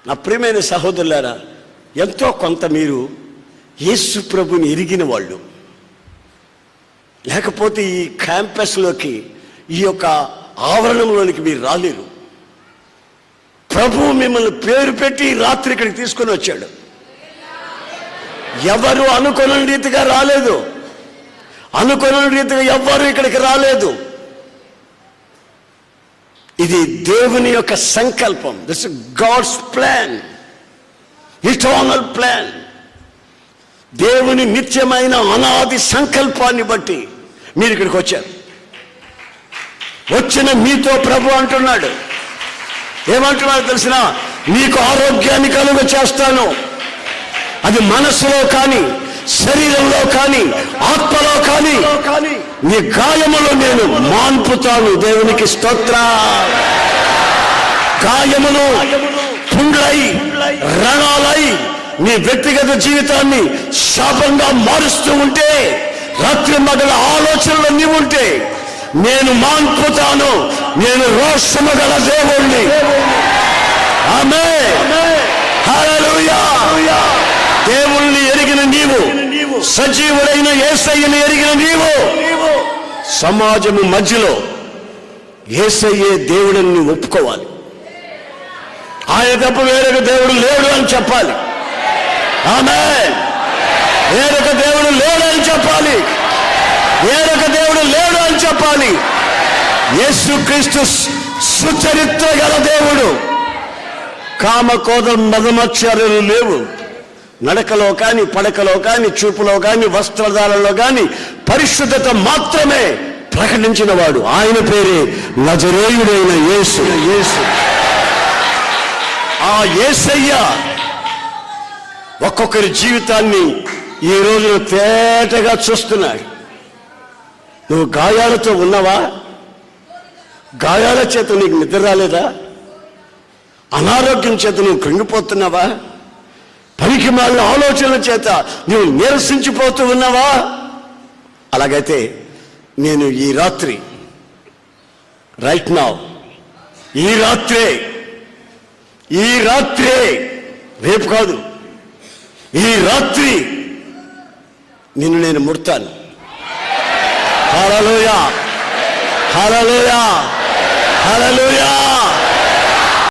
నా ప్రియమైన సహోదరులారా, ఎంతో కొంత మీరు యేసు ప్రభుని ఎరిగిన వాళ్ళు, లేకపోతే ఈ క్యాంపస్లోకి, ఈ యొక్క ఆవరణంలోనికి మీరు రాలేరు. ప్రభువు మిమ్మల్ని పేరు పెట్టి రాత్రి ఇక్కడికి తీసుకొని వచ్చాడు. ఎవరు అనుకున్న రీతిగా రాలేదు, అనుకున్న రీతిగా ఎవ్వరు ఇక్కడికి రాలేదు. ఇది దేవుని యొక్క సంకల్పం. This is God's plan, eternal plan. దేవుని నిత్యమైన అనాది సంకల్పాన్ని బట్టి మీరు ఇక్కడికి వచ్చారు. వచ్చిన మీతో ప్రభు అంటున్నాడు, ఏమంటున్నాడు తెలిసిన? నీకు ఆరోగ్యాన్ని కలుగ చేస్తాను. అది మనసులో కానీ, శరీరంలో కానీ, ఆత్మలో కానీ, నీ గాయములో నేను మాన్పుతాను. దేవునికి స్తోత్ర. గాయములు పుండ్లై, రణాలై నీ వ్యక్తిగత జీవితాన్ని శాపంగా మారుస్తూ ఉంటే, రాత్రి మగల ఆలోచనలు నీవుంటే, నేను మాన్పుతాను. నేను రోషము గల దేవుణ్ణి. ఆమేన్, హల్లెలూయా. దేవుణ్ణి ఎరిగిన నీవు, సజీవుడైన యేసయ్యను ఎరిగిన నీవు, సమాజము మధ్యలో యేసయ్యే దేవుడిని ఒప్పుకోవాలి. ఆయన తప్ప వేరొక దేవుడు లేడు అని చెప్పాలి. ఆమేన్. వేరొక దేవుడు లేడు అని చెప్పాలి. వేరొక దేవుడు లేడు అని చెప్పాలి. యేసుక్రీస్తు సుచరిత్ర గల దేవుడు. కామకోద మదమత్సర్యాలు లేవు. నడకలో కానీ, పడకలో కానీ, చూపులో కానీ, వస్త్రధారణలో కానీ పరిశుద్ధత మాత్రమే ప్రకటించిన వాడు. ఆయన పేరే నజరేయుడైన యేసు. ఆ యేసయ్య ఒక్కొక్కరి జీవితాన్ని ఈ రోజున తేటగా చూస్తున్నాడు. నువ్వు గాయాలతో ఉన్నావా? గాయాల చేత నీకు నిద్ర రాలేదా? అనారోగ్యం చేత నువ్వు కృంగిపోతున్నావా? పనికి మాలిన ఆలోచనల చేత నువ్వు నీరసించిపోతూ ఉన్నావా? అలాగైతే నేను ఈ రాత్రి, రైట్ నౌ, ఈ రాత్రే, రేపు కాదు, ఈ రాత్రి నిన్ను నేను ముడతాను. హల్లెలూయా, హల్లెలూయా, హల్లెలూయా.